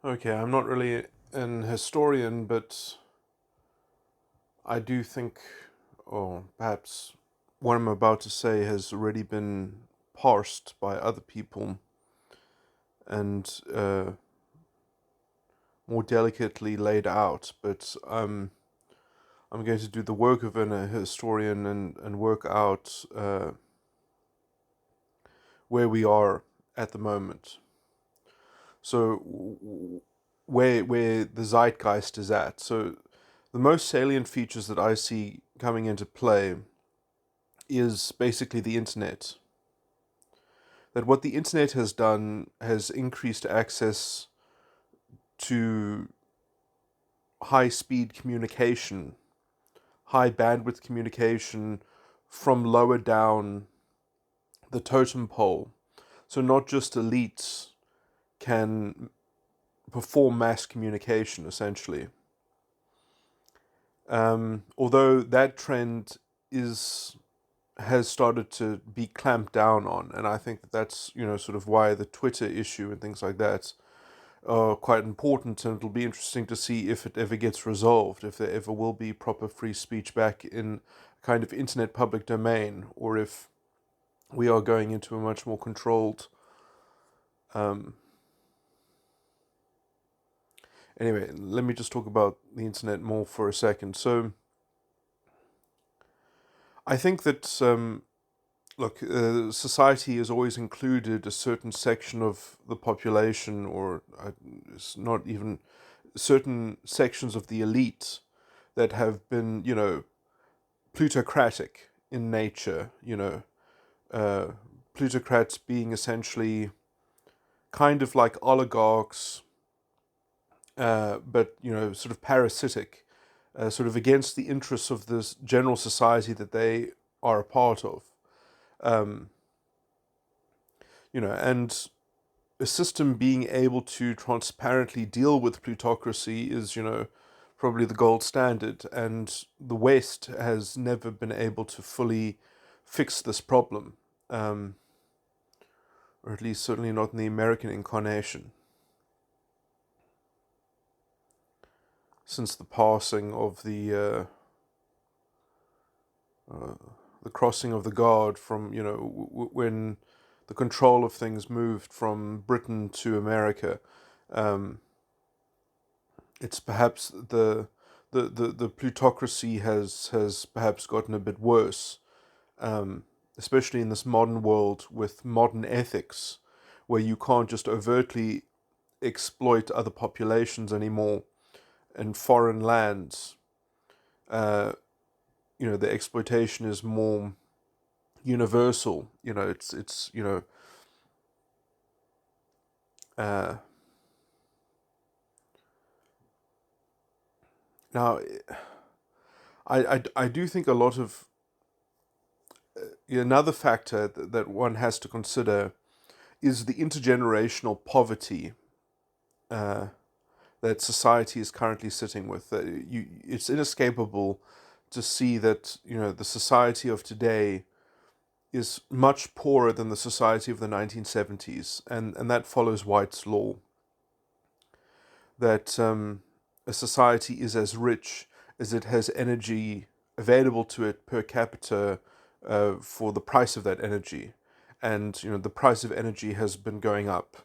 Okay, I'm not really an historian, but I do think, or perhaps what I'm about to say has already been parsed by other people and more delicately laid out. But I'm going to do the work of a historian and work out where we are at the moment. So where the zeitgeist is at. So the most salient features that I see coming into play is basically the internet. That what the internet has done has increased access to high speed communication, high bandwidth communication from lower down the totem pole. So not just elites can perform mass communication essentially. Although that trend is has started to be clamped down on, and I think that that's sort of why the Twitter issue and things like that are quite important, and it'll be interesting to see if it ever gets resolved, if there ever will be proper free speech back in kind of internet public domain, or if we are going into a much more controlled. Um, anyway, let me just talk about the internet more for a second. So I think that look, society has always included a certain section of the population, or it's not even certain sections of the elite that have been, plutocratic in nature. Uh, Plutocrats being essentially kind of like oligarchs, but sort of parasitic, sort of against the interests of this general society that they are a part of. Um, and a system being able to transparently deal with plutocracy is, probably the gold standard, and the West has never been able to fully fix this problem, um, or at least certainly not in the American incarnation, since the passing of uh, the crossing of the guard from when the control of things moved from Britain to America. Um, it's perhaps the plutocracy has perhaps gotten a bit worse, especially in this modern world with modern ethics, where you can't just overtly exploit other populations anymore in foreign lands. Uh, the exploitation is more universal. It's uh, now I do think a lot of another factor that one has to consider is the intergenerational poverty uh, that society is currently sitting with. It's inescapable to see that the society of today is much poorer than the society of the 1970s, and that follows White's law that a society is as rich as it has energy available to it per capita for the price of that energy, and the price of energy has been going up.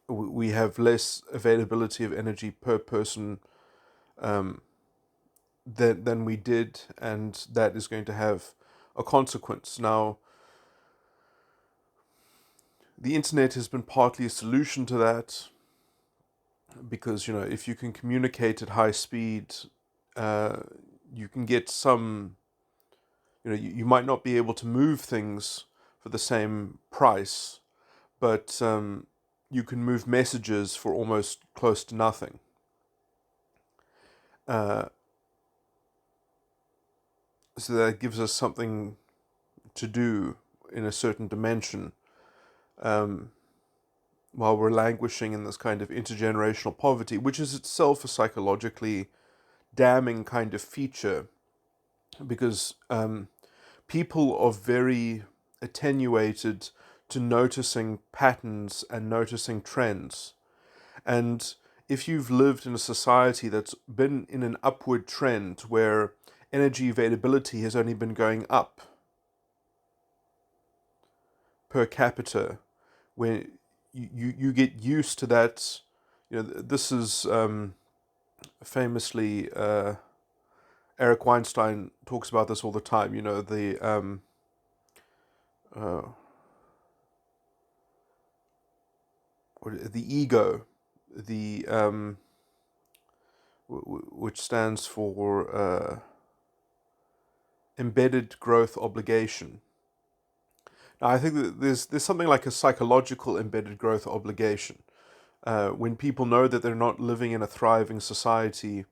We have less availability of energy per person um, than we did, and that is going to have a consequence. Now, the internet has been partly a solution to that because if you can communicate at high speed, uh, you can get some. You might not be able to move things for the same price, but you can move messages for almost close to nothing. Uh, so that gives us something to do in a certain dimension um, while we're languishing in this kind of intergenerational poverty, which is itself a psychologically damning kind of feature because people are very attenuated to noticing patterns and noticing trends. And if you've lived in a society that's been in an upward trend where energy availability has only been going up per capita, where you get used to that. This is famously Eric Weinstein talks about this all the time. Uh, the ego, the which stands for embedded growth obligation. Now, I think that there's something like a psychological embedded growth obligation. When people know that they're not living in a thriving society,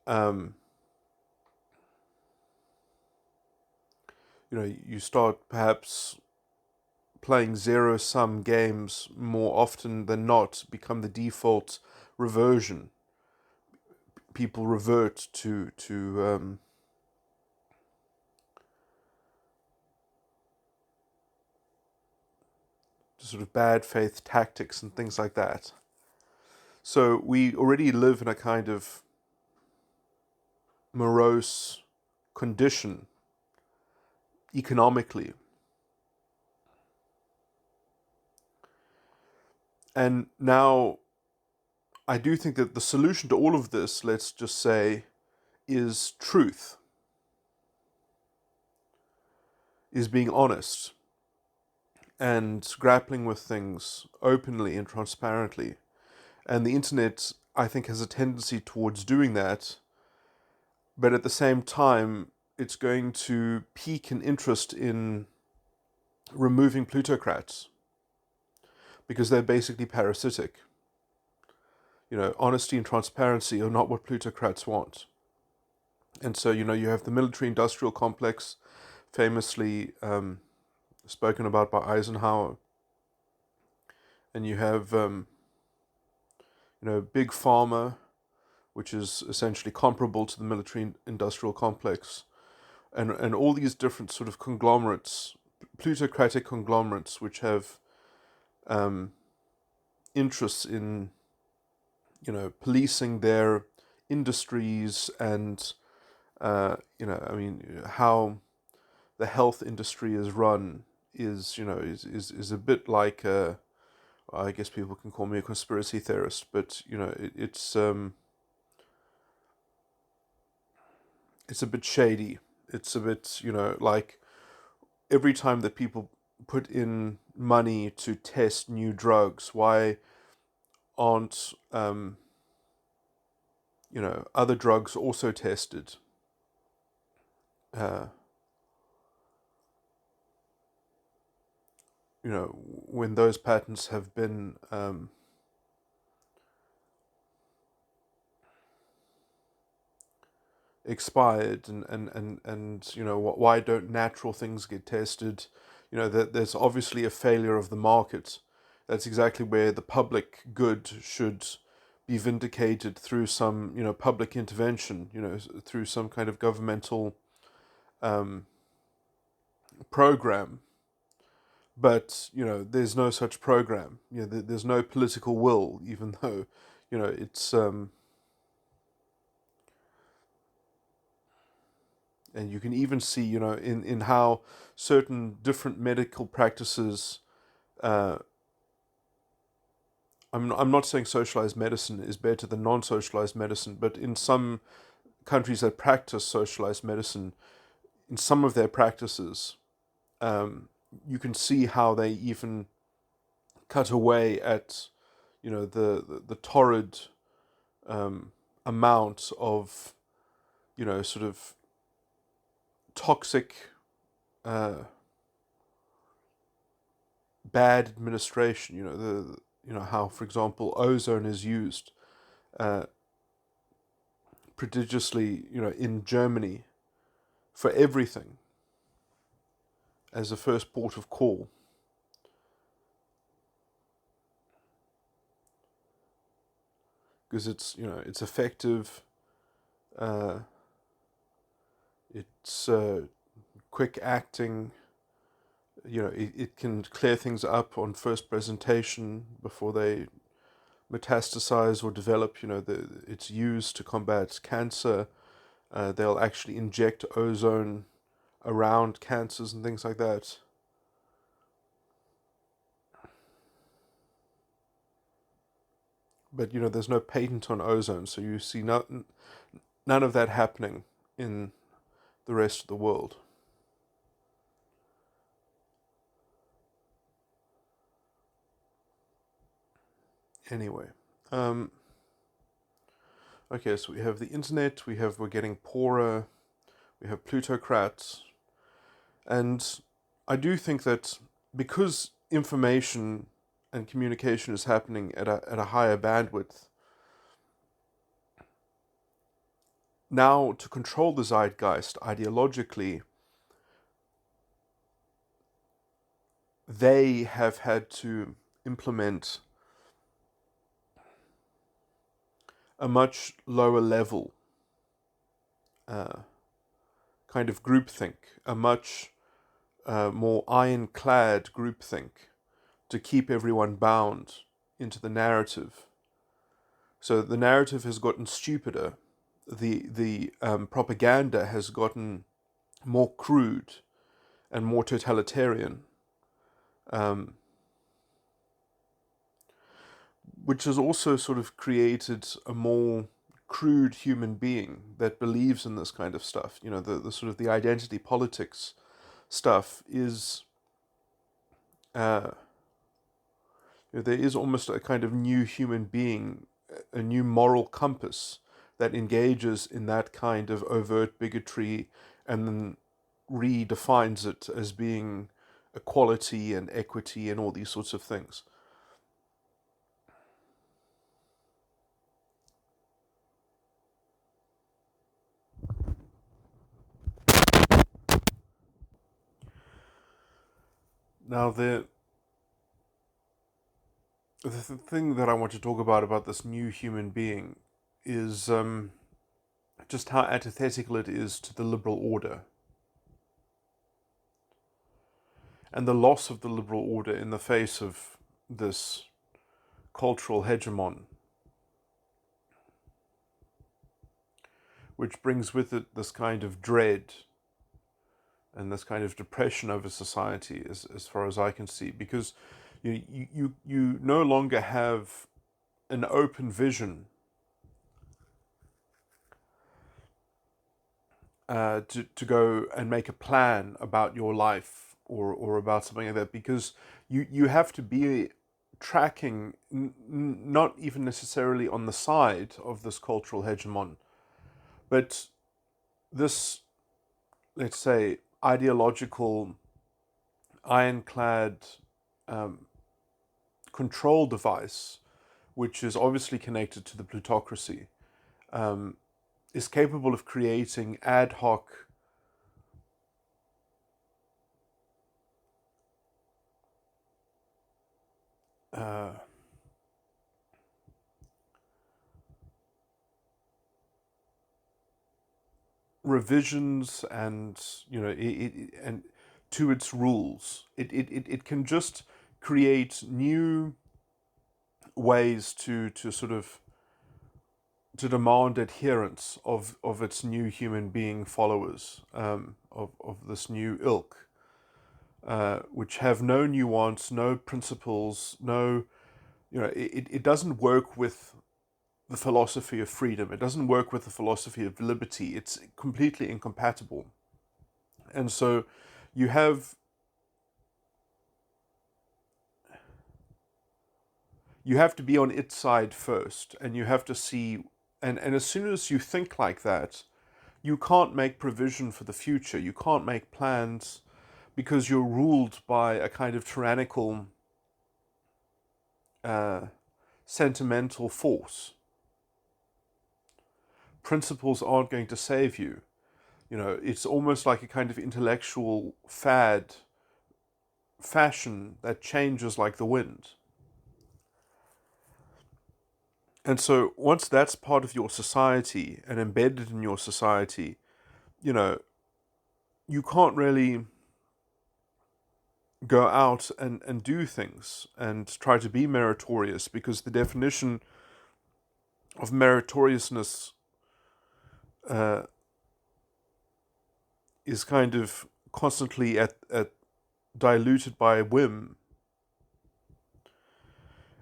um, you start perhaps playing zero-sum games more often than not, become the default reversion. People revert to sort of bad faith tactics and things like that. So we already live in a kind of morose condition economically. And now I do think that the solution to all of this, let's just say, is truth, is being honest and grappling with things openly and transparently. And the internet, I think, has a tendency towards doing that. But at the same time, it's going to pique an interest in removing plutocrats because they're basically parasitic. Honesty and transparency are not what plutocrats want. And so, you have the military-industrial complex, famously spoken about by Eisenhower. And you have, big pharma, which is essentially comparable to the military-industrial complex. And all these different sort of conglomerates, plutocratic conglomerates, which have interests in, policing their industries and, how the health industry is run is a bit like I guess people can call me a conspiracy theorist, but it's a bit shady. It's a bit like every time that people put in money to test new drugs, why aren't other drugs also tested? Uh, when those patents have been expired, and why don't natural things get tested? That there's obviously a failure of the market. That's exactly where the public good should be vindicated through some public intervention, through some kind of governmental um, program. But there's no such program. There's no political will, even though it's and you can even see in how certain different medical practices. I'm not saying socialized medicine is better than non-socialized medicine, but in some countries that practice socialized medicine, in some of their practices, um, you can see how they even cut away at the torrid amount of sort of toxic bad administration. How, for example, ozone is used uh, prodigiously in Germany for everything as a first port of call. Because it's effective, uh, it's quick acting. It can clear things up on first presentation before they metastasize or develop. It's used to combat cancer. They'll actually inject ozone around cancers and things like that. But there's no patent on ozone, so you see none of that happening in the rest of the world. Anyway, okay, so we have the internet, we're getting poorer, we have plutocrats, and I do think that because information and communication is happening at a higher bandwidth, now to control the zeitgeist ideologically, they have had to implement a much lower level kind of groupthink, a much more ironclad groupthink to keep everyone bound into the narrative. So the narrative has gotten stupider. The propaganda has gotten more crude and more totalitarian, which has also sort of created a more crude human being that believes in this kind of stuff. The sort of the identity politics stuff is there is almost a kind of new human being, a new moral compass that engages in that kind of overt bigotry and then redefines it as being equality and equity and all these sorts of things. Now, the thing that I want to talk about this new human being is just how antithetical it is to the liberal order and the loss of the liberal order in the face of this cultural hegemon, which brings with it this kind of dread and this kind of depression over society, as far as I can see, because you no longer have an open vision to go and make a plan about your life or about something like that, because you have to be tracking not even necessarily on the side of this cultural hegemon, but this, let's say, ideological ironclad control device, which is obviously connected to the plutocracy, is capable of creating ad hoc revisions and and to its rules. It can just create new ways to sort of to demand adherence of its new human being followers, of this new ilk, which have no nuance, no principles, no, it doesn't work with the philosophy of freedom. It doesn't work with the philosophy of liberty. It's completely incompatible. And so you have to be on its side first, and you have to see, and as soon as you think like that, you can't make provision for the future. You can't make plans because you're ruled by a kind of tyrannical, sentimental force. Principles aren't going to save you. It's almost like a kind of intellectual fashion that changes like the wind. And so once that's part of your society and embedded in your society, you can't really go out and do things and try to be meritorious, because the definition of meritoriousness uh, is kind of constantly at diluted by whim.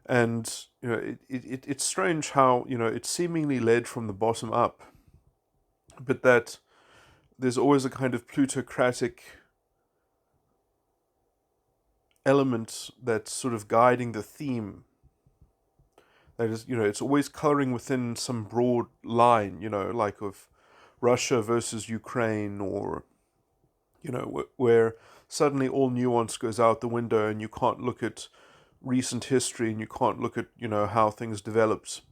And it's strange how it's seemingly led from the bottom up, but that there's always a kind of plutocratic element that's sort of guiding the theme. That is, it's always coloring within some broad line, like of Russia versus Ukraine, or where suddenly all nuance goes out the window, and you can't look at recent history, and you can't look at how things developed.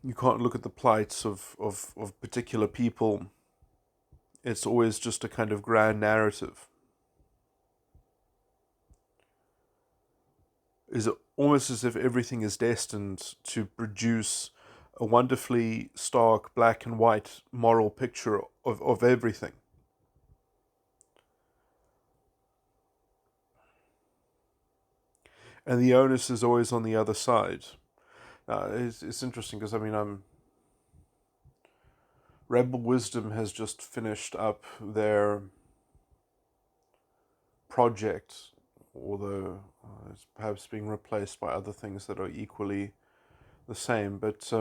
You can't look at the plights of particular people. It's always just a kind of grand narrative. Is almost as if everything is destined to produce a wonderfully stark black and white moral picture of everything. And the onus is always on the other side. It's interesting because, Rebel Wisdom has just finished up their project, although it's perhaps being replaced by other things that are equally the same. But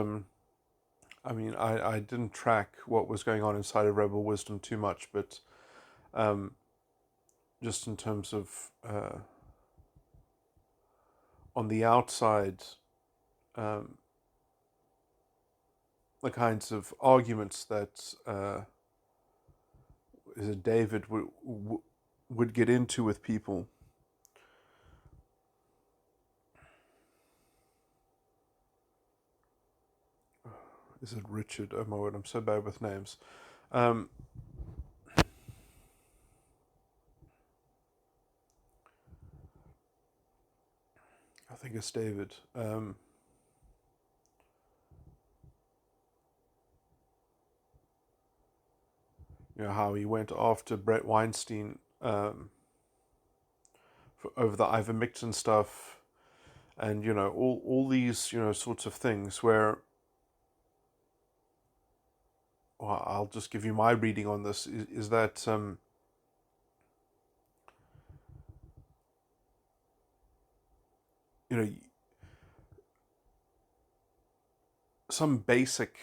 I didn't track what was going on inside of Rebel Wisdom too much, but just in terms of on the outside, the kinds of arguments that David would get into with people. Is it Richard? Oh my word, I'm so bad with names. I think it's David. How he went after Brett Weinstein over the ivermectin stuff, and all these sorts of things where. Well, I'll just give you my reading on this. Is that some basic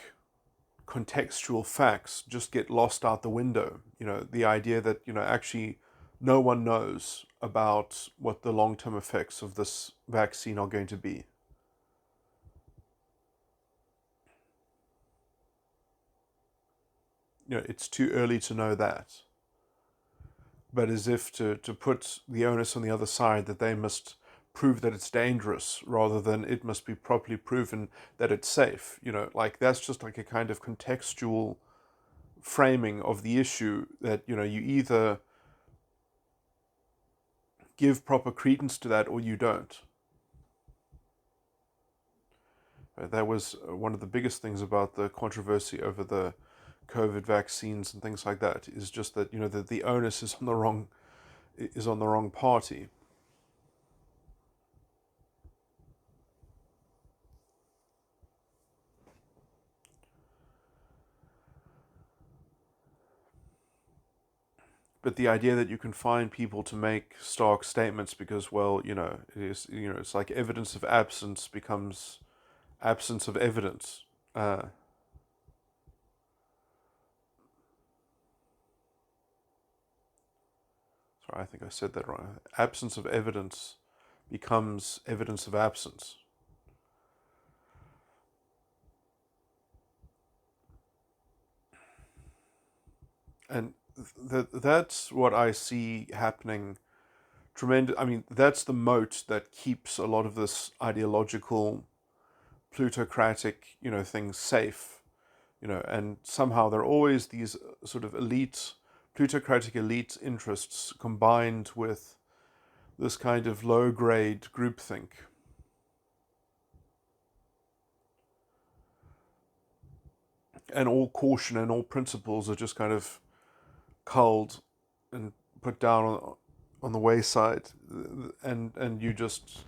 contextual facts just get lost out the window. The idea that actually no one knows about what the long-term effects of this vaccine are going to be. It's too early to know that. But as if to put the onus on the other side, that they must prove that it's dangerous rather than it must be properly proven that it's safe. Like that's just like a kind of contextual framing of the issue that you either give proper credence to that or you don't. That was one of the biggest things about the controversy over the COVID vaccines and things like that, is just that that the onus is on the wrong party. But the idea that you can find people to make stark statements because, well, it is, it's like evidence of absence becomes absence of evidence. Sorry, I think I said that wrong. Absence of evidence becomes evidence of absence. And that's what I see happening. Tremendous. That's the moat that keeps a lot of this ideological, plutocratic, things safe. And somehow there are always these sort of elite, plutocratic elite interests combined with this kind of low-grade groupthink. and all caution and all principles are just kind of culled and put down on the wayside, and you just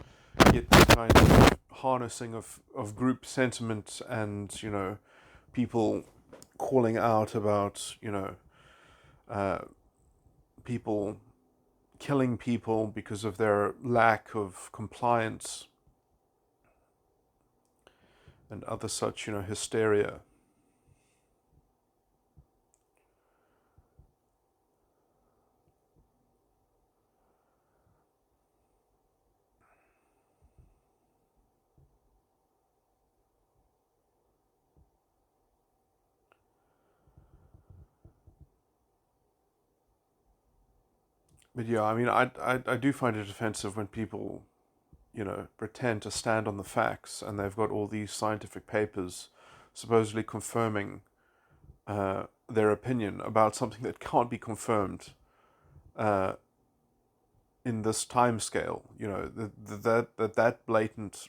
get this kind of harnessing of group sentiment, and people calling out about people killing people because of their lack of compliance and other such hysteria. But yeah, I mean, I do find it offensive when people, pretend to stand on the facts, and they've got all these scientific papers supposedly confirming their opinion about something that can't be confirmed uh, in this time scale. That blatant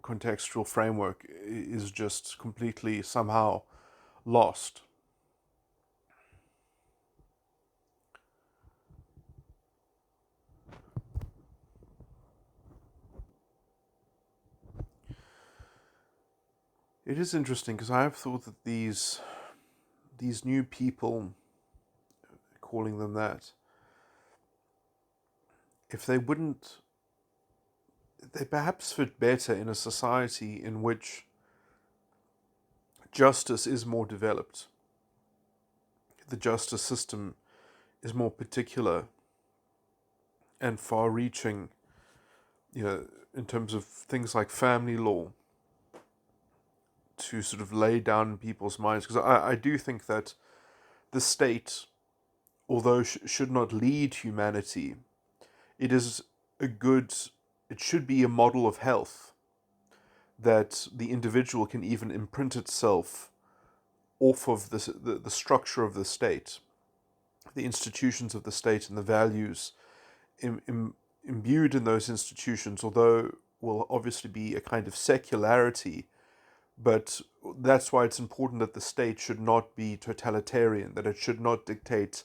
contextual framework is just completely somehow lost. It is interesting because I have thought that these new people, calling them that, if they wouldn't, they perhaps fit better in a society in which justice is more developed. The justice system is more particular and far-reaching, in terms of things like family law, to sort of lay down in people's minds. Because I do think that the state, although should not lead humanity, it is it should be a model of health, that the individual can even imprint itself off of the structure of the state, the institutions of the state, and the values imbued in those institutions, although will obviously be a kind of secularity. But that's why it's important that the state should not be totalitarian, that it should not dictate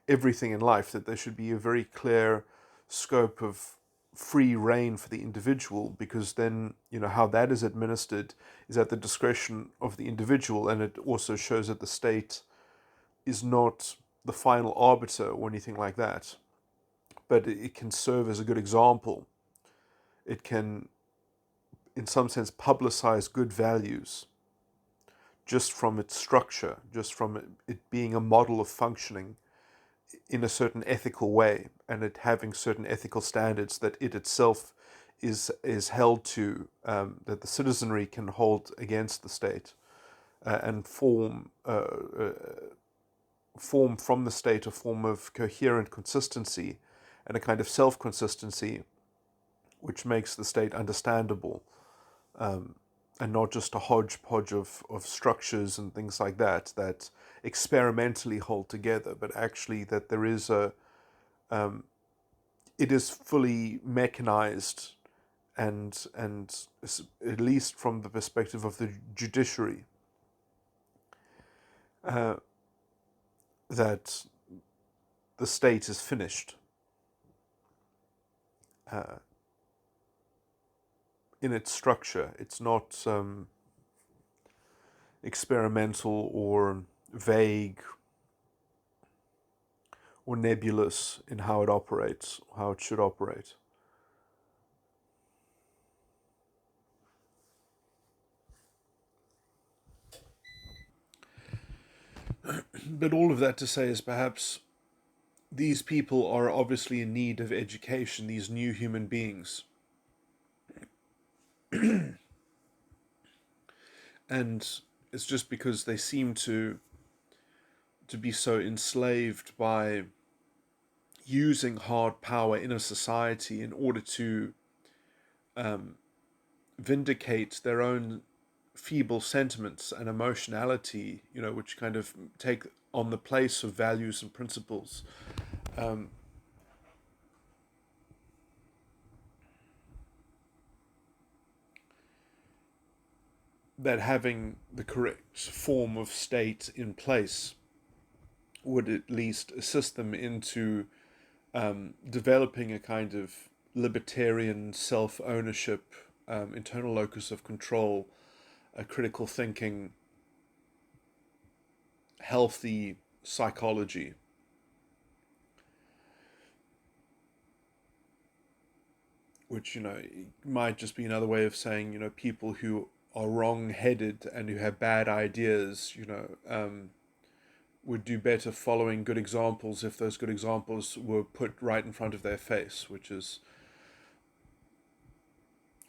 everything in life, that there should be a very clear scope of free reign for the individual, because then, how that is administered is at the discretion of the individual, and it also shows that the state is not the final arbiter or anything like that. But it can serve as a good example. It can, in some sense, publicize good values just from its structure, just from it being a model of functioning in a certain ethical way, and it having certain ethical standards that it itself is held to, that the citizenry can hold against the state, and form from the state a form of coherent consistency and a kind of self-consistency which makes the state understandable, and not just a hodgepodge of structures and things like that experimentally hold together, but actually that there is it is fully mechanized, and at least from the perspective of the judiciary, uh, that the state is finished uh, in its structure. It's not experimental or vague or nebulous in how it operates, how it should operate. But all of that to say is perhaps these people are obviously in need of education, these new human beings. And it's just because they seem to be so enslaved by using hard power in a society in order to um, vindicate their own feeble sentiments and emotionality, which kind of take on the place of values and principles. Um, that having the correct form of state in place would at least assist them into developing a kind of libertarian self ownership, internal locus of control, a critical thinking, healthy psychology. Which, might just be another way of saying, people who are wrong headed and who have bad ideas, would do better following good examples if those good examples were put right in front of their face, which is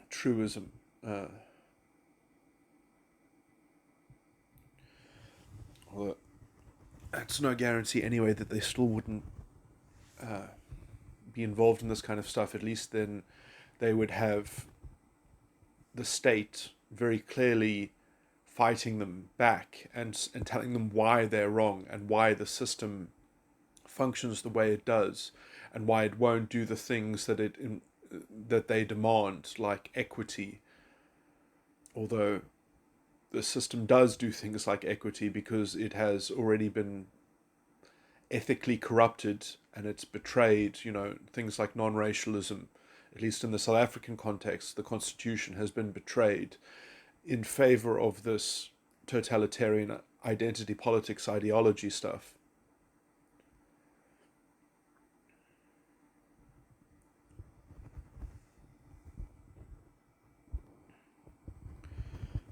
truism. Well, that's no guarantee anyway that they still wouldn't be involved in this kind of stuff. At least then they would have the state very clearly fighting them back and telling them why they're wrong and why the system functions the way it does and why it won't do the things that they demand, like equity. Although the system does do things like equity because it has already been ethically corrupted and it's betrayed, things like non-racialism. At least in the South African context, the constitution has been betrayed in favor of this totalitarian identity politics ideology stuff.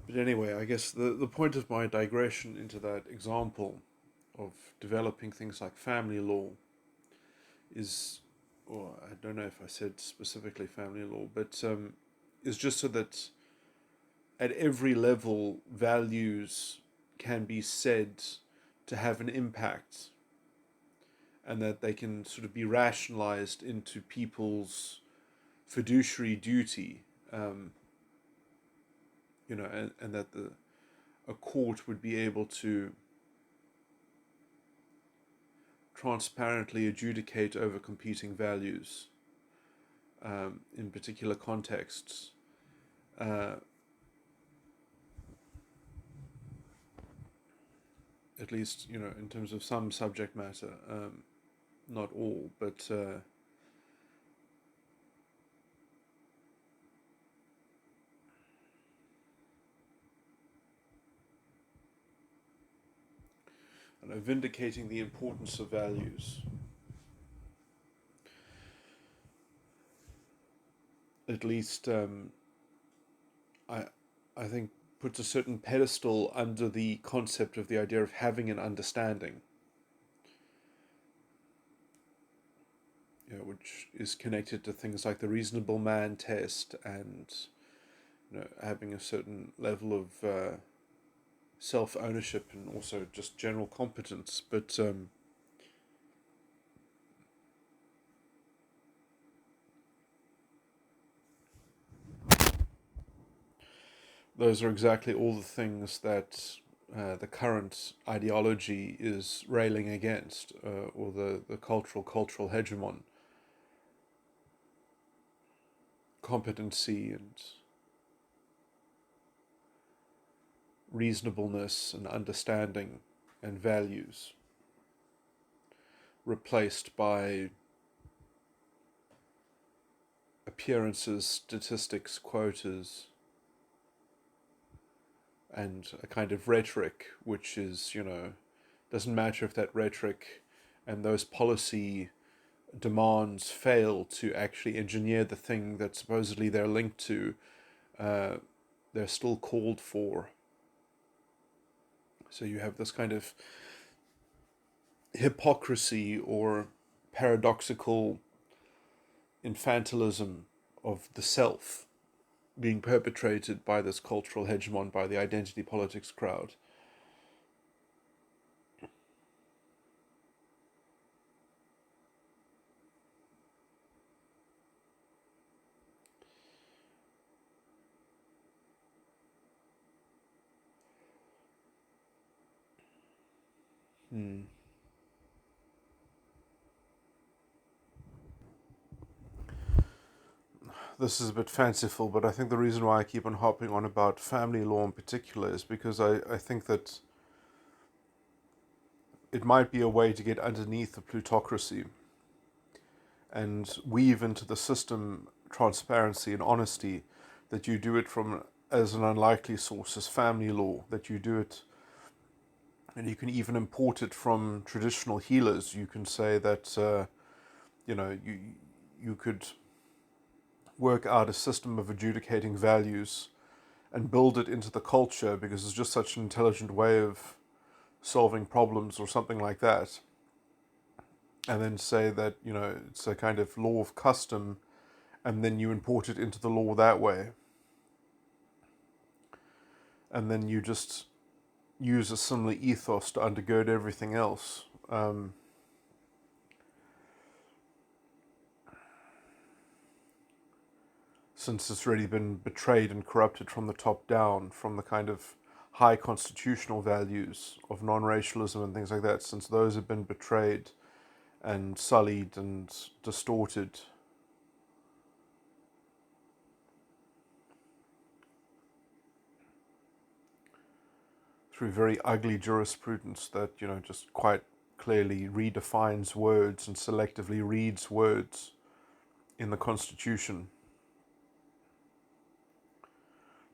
But anyway, I guess the point of my digression into that example of developing things like family law is, or I don't know if I said specifically family law, but is just so that at every level values can be said to have an impact and that they can sort of be rationalized into people's fiduciary duty, and that a court would be able to transparently adjudicate over competing values in particular contexts. At least, in terms of some subject matter, not all, but vindicating the importance of values. At least, I, I think puts a certain pedestal under the concept of the idea of having an understanding, which is connected to things like the reasonable man test and having a certain level of self ownership and also just general competence. But those are exactly all the things that the current ideology is railing against, or the cultural hegemon. Competency and reasonableness and understanding and values replaced by appearances, statistics, quotas, and a kind of rhetoric which is, doesn't matter if that rhetoric and those policy demands fail to actually engineer the thing that supposedly they're linked to, they're still called for. So you have this kind of hypocrisy or paradoxical infantilism of the self being perpetrated by this cultural hegemon, by the identity politics crowd. Hmm. this is a bit fanciful, but I think the reason why I keep on hopping on about family law in particular is because I think that it might be a way to get underneath the plutocracy and weave into the system transparency and honesty, that you do it from as an unlikely source as family law, that you do it, and you can even import it from traditional healers. You can say that you could work out a system of adjudicating values and build it into the culture because it's just such an intelligent way of solving problems or something like that. And then say that, it's a kind of law of custom, and then you import it into the law that way. And then you just use a similar ethos to undergird everything else. Since it's really been betrayed and corrupted from the top down, from the kind of high constitutional values of non-racialism and things like that, since those have been betrayed and sullied and distorted, through very ugly jurisprudence that, just quite clearly redefines words and selectively reads words in the Constitution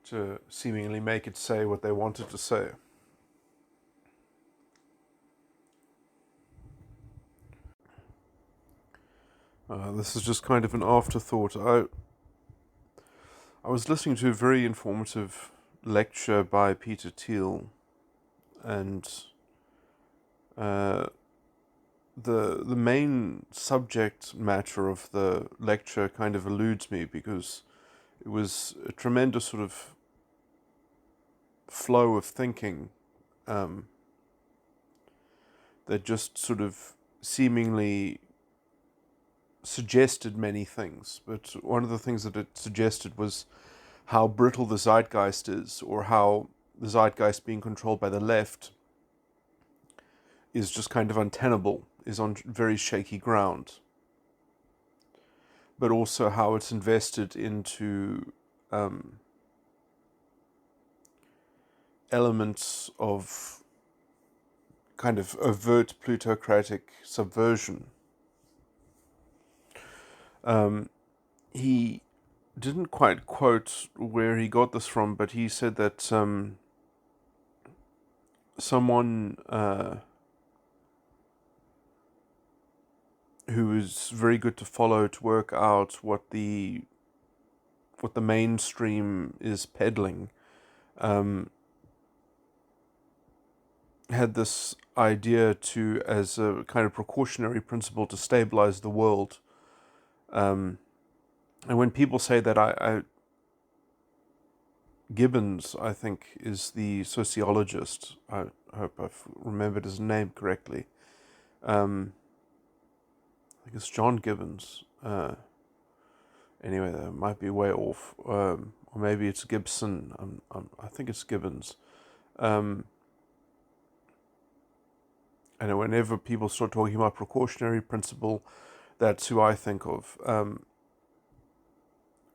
to seemingly make it say what they wanted to say. This is just kind of an afterthought. I was listening to a very informative lecture by Peter Thiel, and the main subject matter of the lecture kind of eludes me because it was a tremendous sort of flow of thinking that just sort of seemingly suggested many things. But one of the things that it suggested was how brittle the zeitgeist is, or how the zeitgeist being controlled by the left is just kind of untenable, is on very shaky ground. But also how it's invested into elements of kind of overt plutocratic subversion. He didn't quite quote where he got this from, but he said that someone who is very good to follow to work out what the mainstream is peddling had this idea to, as a kind of precautionary principle, to stabilize the world. And when people say that, Gibbons, I think, is the sociologist. I hope I've remembered his name correctly. I think it's John Gibbons. Anyway, that might be way off. Or maybe it's Gibson. I think it's Gibbons. And whenever people start talking about precautionary principle, that's who I think of.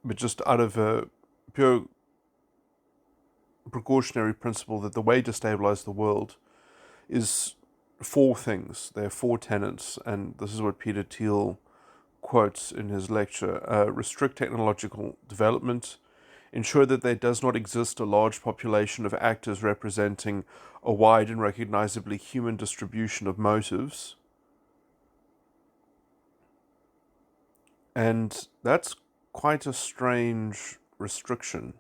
But just out of a pure precautionary principle that the way to stabilize the world is four things. There are four tenets, and this is what Peter Thiel quotes in his lecture. Restrict technological development, ensure that there does not exist a large population of actors representing a wide and recognizably human distribution of motives. And that's quite a strange restriction.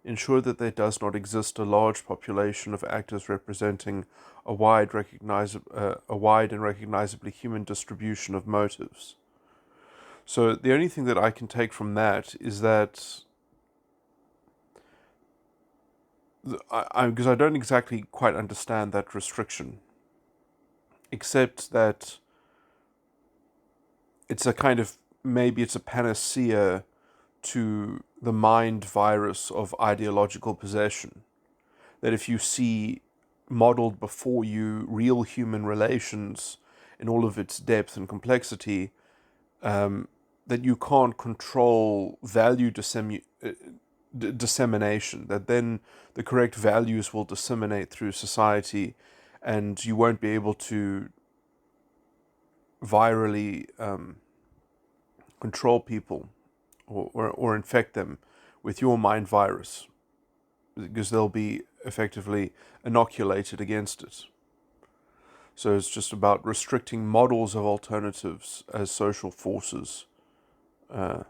Ensure that there does not exist a large population of actors representing a wide and recognizably human distribution of motives. So the only thing that I can take from that is that, because I don't exactly quite understand that restriction, except that it's a kind of, maybe it's a panacea to the mind virus of ideological possession. That if you see modeled before you real human relations in all of its depth and complexity, that you can't control value dissemination, that then the correct values will disseminate through society, and you won't be able to virally control people or infect them with your mind virus, because they'll be effectively inoculated against it. So it's just about restricting models of alternatives as social forces. Uh,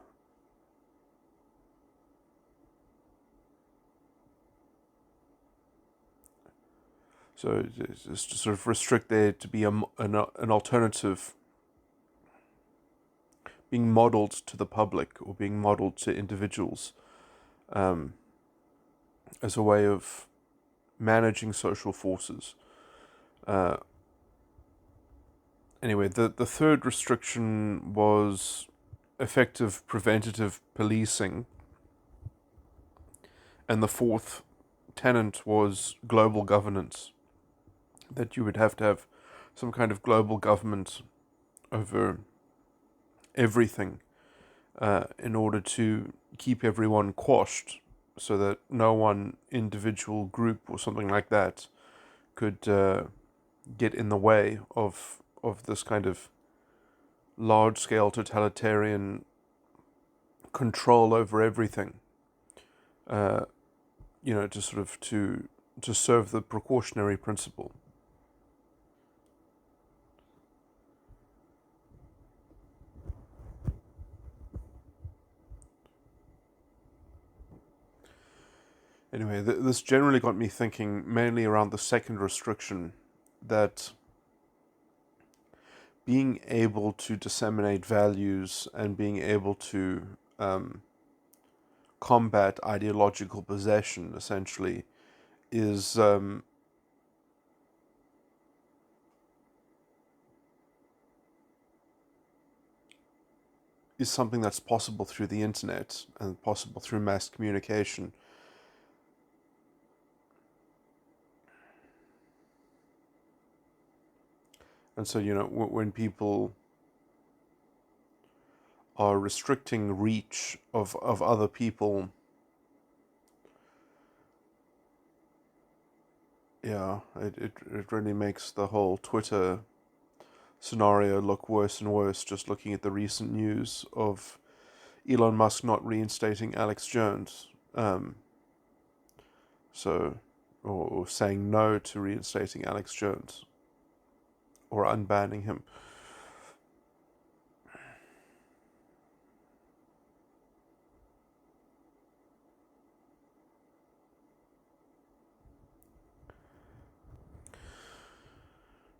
so it's to sort of restrict there to be an alternative being modeled to the public or being modeled to individuals, um, as a way of managing social forces. Uh, anyway, the third restriction was effective preventative policing, and the fourth tenet was global governance, that you would have to have some kind of global government over everything, in order to keep everyone quashed, so that no one individual group or something like that could get in the way of this kind of large scale totalitarian control over everything. Uh, to sort of to serve the precautionary principle. Anyway, this generally got me thinking mainly around the second restriction, that being able to disseminate values and being able to combat ideological possession, essentially, is is something that's possible through the internet and possible through mass communication. And so, when people are restricting reach of other people, yeah, it really makes the whole Twitter scenario look worse and worse, just looking at the recent news of Elon Musk not reinstating Alex Jones. So, or saying no to reinstating Alex Jones, or unbanning him.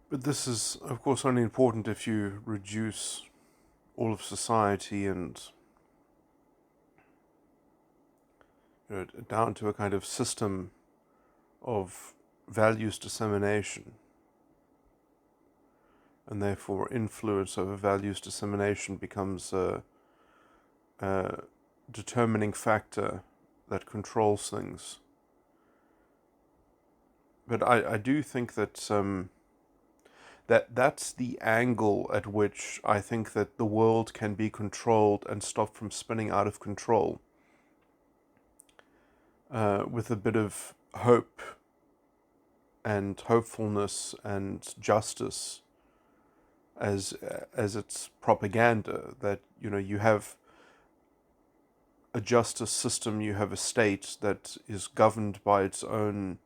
But this is, of course, only important if you reduce all of society and down to a kind of system of values dissemination, and therefore influence over values dissemination becomes a determining factor that controls things. But I do think that that's the angle at which I think that the world can be controlled and stopped from spinning out of control, with a bit of hope and hopefulness and justice as its propaganda. That you have a justice system, you have a state that is governed by its own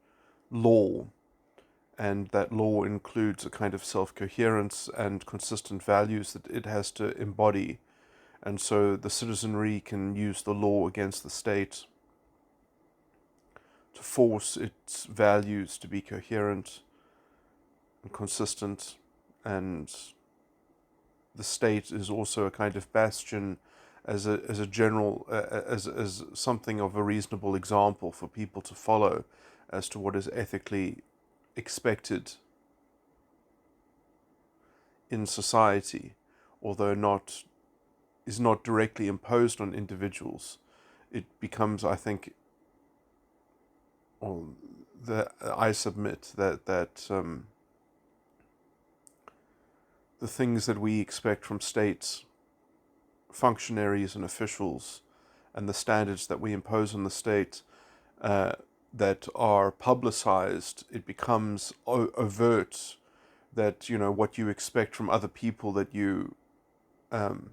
law, and that law includes a kind of self-coherence and consistent values that it has to embody. And so the citizenry can use the law against the state to force its values to be coherent and consistent. And the state is also a kind of bastion, as a general, as something of a reasonable example for people to follow as to what is ethically expected in society, although is not directly imposed on individuals. It becomes, I think, I submit that the things that we expect from states functionaries and officials and the standards that we impose on the state uh, that are publicized, it becomes overt that, what you expect from other people that you um,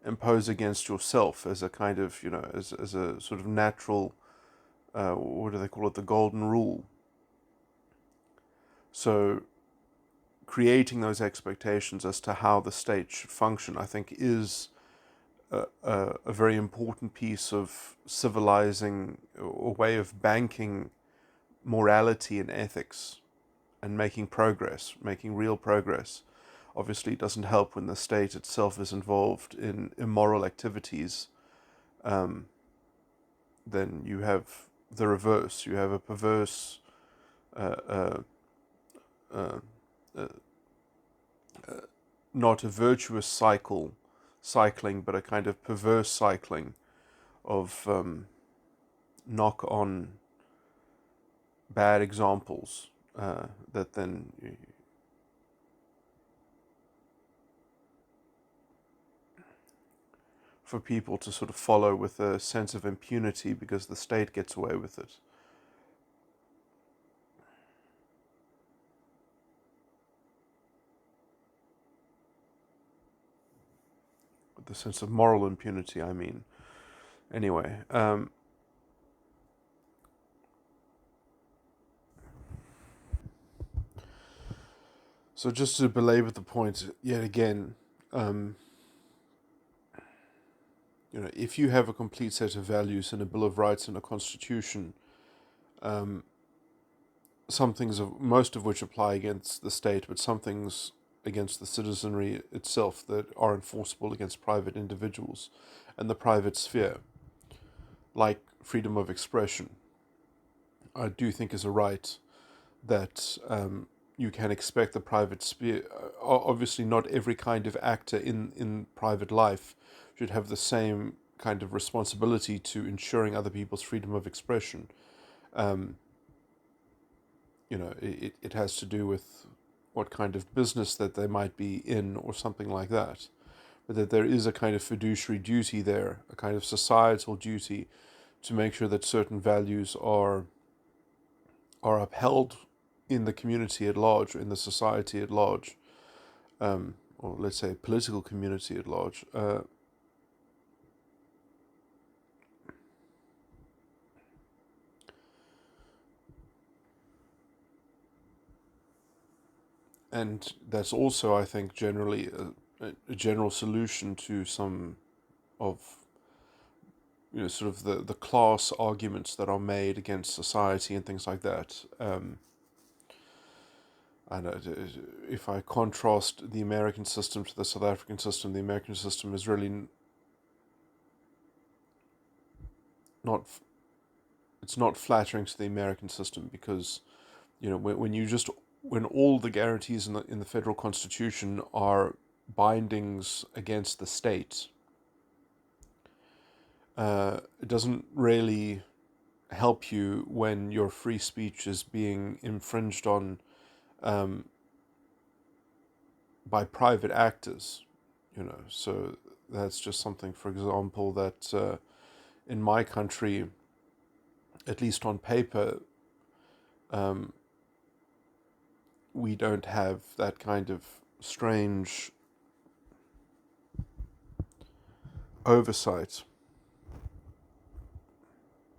impose against yourself as a kind of, as a sort of natural, what do they call it, the golden rule. So creating those expectations as to how the state should function, I think, is a very important piece of civilizing, or way of banking morality and ethics and making progress, making real progress. Obviously, it doesn't help when the state itself is involved in immoral activities. Um, then you have the reverse. You have a perverse, uh, uh, uh, uh, not a virtuous cycling, but a kind of perverse cycling of knock-on bad examples that then for people to sort of follow with a sense of impunity because the state gets away with it. The sense of moral impunity, I mean. Anyway, so just to belabor the point yet again, if you have a complete set of values and a Bill of Rights and a Constitution, um, some things, most of which apply against the state, but some things against the citizenry itself that are enforceable against private individuals and the private sphere, like freedom of expression, I do think is a right that you can expect the private sphere. Obviously, not every kind of actor in private life should have the same kind of responsibility to ensuring other people's freedom of expression. Um, it has to do with what kind of business that they might be in or something like that. But that there is a kind of fiduciary duty there, a kind of societal duty to make sure that certain values are upheld in the community at large, or in the society at large, or let's say political community at large. And that's also, I think, generally a general solution to some of, sort of the class arguments that are made against society and things like that. If I contrast the American system to the South African system, the American system is really not, it's not flattering to the American system because, when all the guarantees in the federal constitution are bindings against the state, it doesn't really help you when your free speech is being infringed on um, by private actors. So that's just something, for example, that in my country, at least on paper, um, we don't have that kind of strange oversight